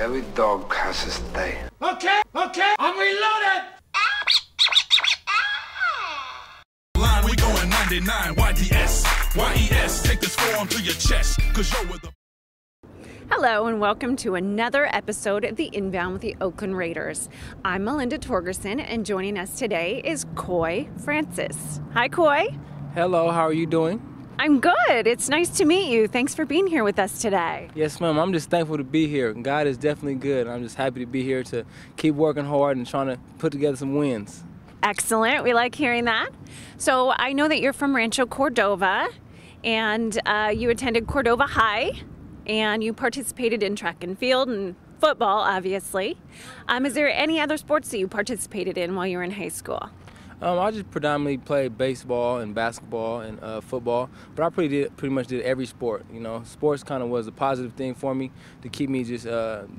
Every dog has his day. Okay, I'm reloaded! Line, we going 99, YDS, take this form to your chest, cause you're with the... Hello and welcome to another episode of the Inbound with the Oakland Raiders. I'm Melinda Torgersen and joining us today is Coy'e Francies. Hi, Coy'e. Hello, how are you doing? I'm good. It's nice to meet you. Thanks for being here with us today. Yes, ma'am. I'm just thankful to be here. God is definitely good. I'm just happy to be here to keep working hard and trying to put together some wins. Excellent. We like hearing that. So I know that you're from Rancho Cordova and you attended Cordova High and you participated in track and field and football, obviously. Is there any other sports that you participated in while you were in high school? I just predominantly played baseball and basketball and football, but I pretty much did every sport. You know, sports kind of was a positive thing for me to keep me just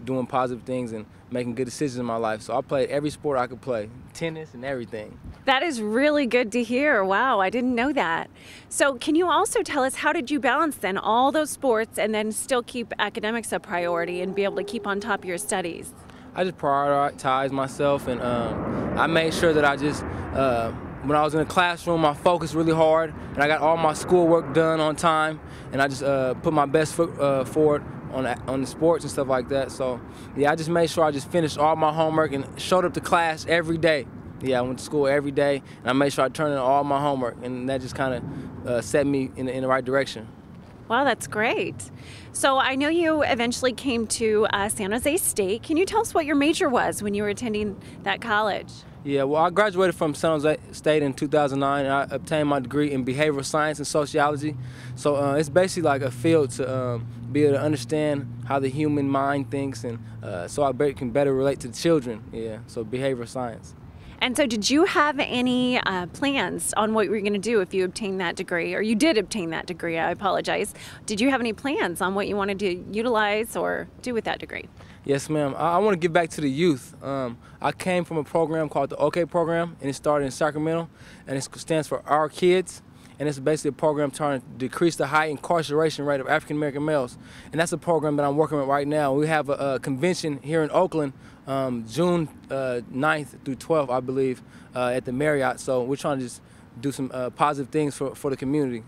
doing positive things and making good decisions in my life. So I played every sport I could play, tennis and everything. That is really good to hear. Wow, I didn't know that. So can you also tell us, how did you balance then all those sports and then still keep academics a priority and be able to keep on top of your studies? I just prioritized myself, and I made sure that I just, when I was in the classroom, I focused really hard, and I got all my schoolwork done on time, and I just put my best foot forward on the sports and stuff like that. So, yeah, I just made sure I just finished all my homework and showed up to class every day. Yeah, I went to school every day, and I made sure I turned in all my homework, and that just kind of set me in the right direction. Wow, that's great. So I know you eventually came to San Jose State. Can you tell us what your major was when you were attending that college? Yeah, well, I graduated from San Jose State in 2009, and I obtained my degree in behavioral science and sociology. So it's basically like a field to be able to understand how the human mind thinks, and so I can better relate to children. Yeah, so behavioral science. And so did you have any plans on what you were going to do if you obtained that degree, or you did obtain that degree, I apologize. Did you have any plans on what you wanted to utilize or do with that degree? Yes, ma'am. I want to give back to the youth. I came from a program called the OK program, and it started in Sacramento, and it stands for Our Kids. And it's basically a program trying to decrease the high incarceration rate of African-American males. And that's a program that I'm working with right now. We have a convention here in Oakland, June 9th through 12th, I believe, at the Marriott. So we're trying to just do some positive things for the community.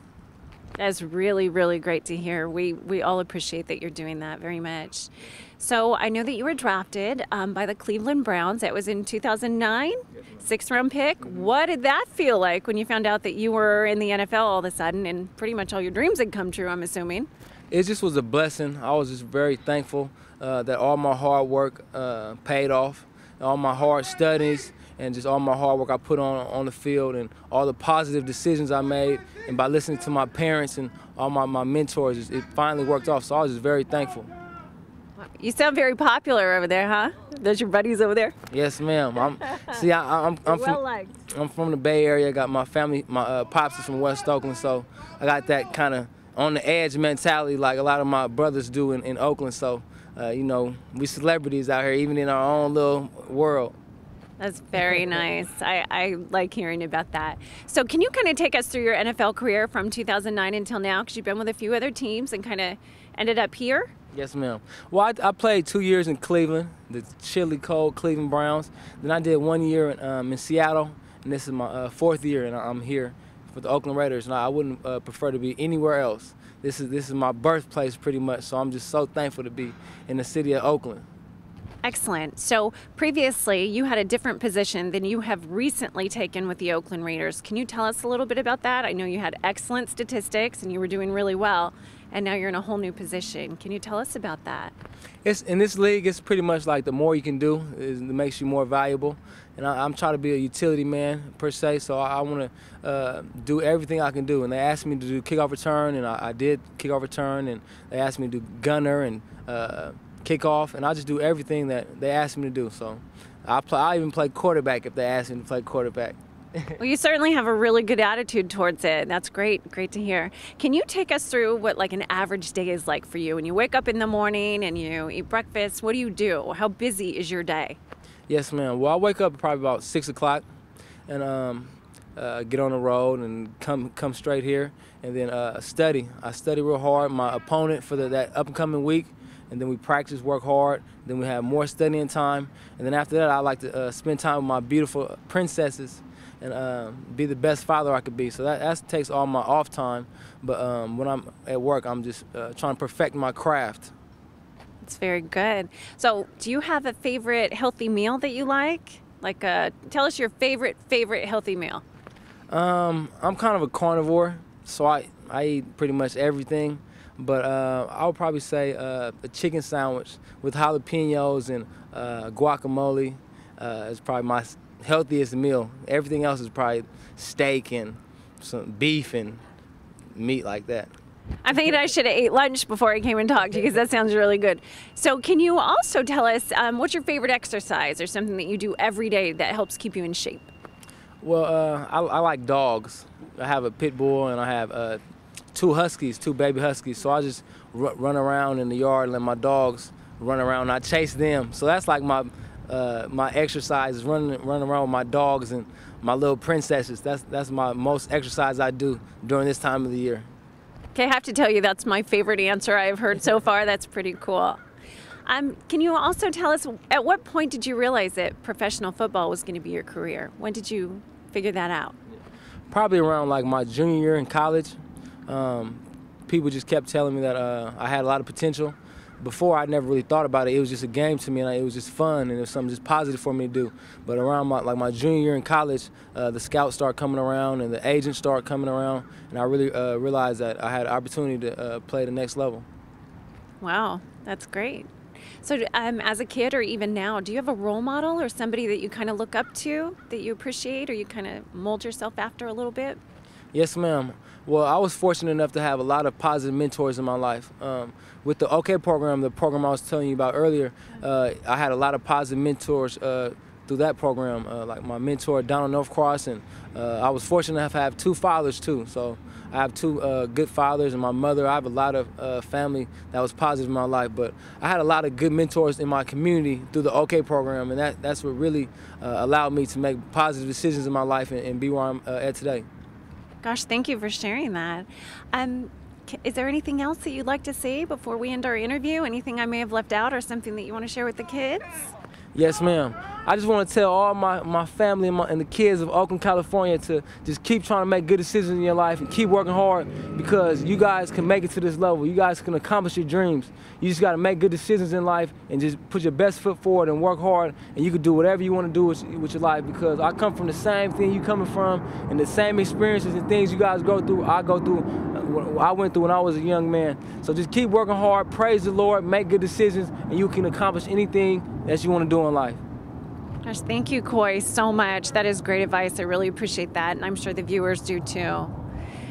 That's really, really great to hear. We all appreciate that you're doing that very much. So I know that you were drafted by the Cleveland Browns. That was in 2009, sixth-round pick. What did that feel like when you found out that you were in the NFL all of a sudden and pretty much all your dreams had come true, I'm assuming? It just was a blessing. I was just very thankful that all my hard work paid off, all my hard studies, and just all my hard work I put on the field, and all the positive decisions I made, and by listening to my parents and all my mentors, it finally worked off. So I was just very thankful. You sound very popular over there, huh? Those your buddies over there? Yes, ma'am. I'm from the Bay Area. I got my family, my pops is from West Oakland, so I got that kind of on the edge mentality like a lot of my brothers do in Oakland. So, you know, we celebrities out here, even in our own little world. That's very nice. I like hearing about that. So can you kind of take us through your NFL career from 2009 until now? Because you've been with a few other teams and kind of ended up here. Yes, ma'am. Well, I played 2 years in Cleveland, the chilly, cold Cleveland Browns. Then I did 1 year in Seattle, and this is my fourth year, and I'm here for the Oakland Raiders. And I wouldn't prefer to be anywhere else. This is my birthplace pretty much, so I'm just so thankful to be in the city of Oakland. Excellent. So previously you had a different position than you have recently taken with the Oakland Raiders. Can you tell us a little bit about that? I know you had excellent statistics and you were doing really well, and now you're in a whole new position. Can you tell us about that? In this league, it's pretty much like the more you can do, it makes you more valuable. And I'm trying to be a utility man, per se, so I want to do everything I can do. And they asked me to do kickoff return, and I did kickoff return, and they asked me to do gunner and kickoff, and I just do everything that they asked me to do. So I even play quarterback if they ask me to play quarterback. Well, you certainly have a really good attitude towards it. That's great to hear. Can you take us through what like an average day is like for you? When you wake up in the morning and you eat breakfast, what do you do? How busy is your day? Yes, ma'am. Well, I wake up probably about 6 o'clock and get on the road and come straight here, and then study. I study real hard my opponent for that upcoming week, and then we practice, work hard, then we have more studying time, and then after that I like to spend time with my beautiful princesses and be the best father I could be. So that takes all my off time, but when I'm at work, I'm just trying to perfect my craft. It's very good. So do you have a favorite healthy meal that you like? Like, tell us your favorite healthy meal. I'm kind of a carnivore, so I eat pretty much everything, but I would probably say a chicken sandwich with jalapenos and guacamole is probably my healthiest meal. Everything else is probably steak and some beef and meat like that. I think I should have ate lunch before I came and talked to you, because that sounds really good. So can you also tell us what's your favorite exercise or something that you do every day that helps keep you in shape? Well, I like dogs. I have a pit bull and I have two baby huskies. So I just run around in the yard and let my dogs run around and I chase them. So that's like my exercise is running around with my dogs and my little princesses. That's my most exercise I do during this time of the year. Okay, I have to tell you that's my favorite answer I've heard so far. That's pretty cool. Can you also tell us, at what point did you realize that professional football was going to be your career? When did you figure that out? Probably around like my junior year in college. People just kept telling me that I had a lot of potential. Before, I never really thought about it. It was just a game to me, and it was just fun, and it was something just positive for me to do. But around my junior year in college, the scouts started coming around, and the agents started coming around, and I really realized that I had an opportunity to play the next level. Wow, that's great. So as a kid or even now, do you have a role model or somebody that you kind of look up to, that you appreciate, or you kind of mold yourself after a little bit? Yes, ma'am. Well, I was fortunate enough to have a lot of positive mentors in my life. With the OK program, the program I was telling you about earlier, I had a lot of positive mentors through that program, like my mentor, Donald Northcross, and I was fortunate enough to have two fathers, too. So I have two good fathers, and my mother. I have a lot of family that was positive in my life, but I had a lot of good mentors in my community through the OK program, and that's what really allowed me to make positive decisions in my life and be where I'm at today. Gosh, thank you for sharing that. Is there anything else that you'd like to say before we end our interview? Anything I may have left out or something that you want to share with the kids? Yes, ma'am. I just want to tell all my family and the kids of Oakland, California to just keep trying to make good decisions in your life and keep working hard, because you guys can make it to this level. You guys can accomplish your dreams. You just got to make good decisions in life and just put your best foot forward and work hard, and you can do whatever you want to do with your life, because I come from the same thing you coming from, and the same experiences and things you guys go through, I went through when I was a young man. So just keep working hard, praise the Lord, make good decisions, and you can accomplish anything that you want to do in life. Gosh, thank you, Coy, so much. That is great advice. I really appreciate that, and I'm sure the viewers do too.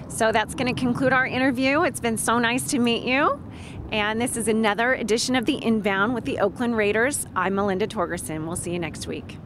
So that's going to conclude our interview. It's been so nice to meet you. And this is another edition of the Inbound with the Oakland Raiders. I'm Melinda Torgersen. We'll see you next week.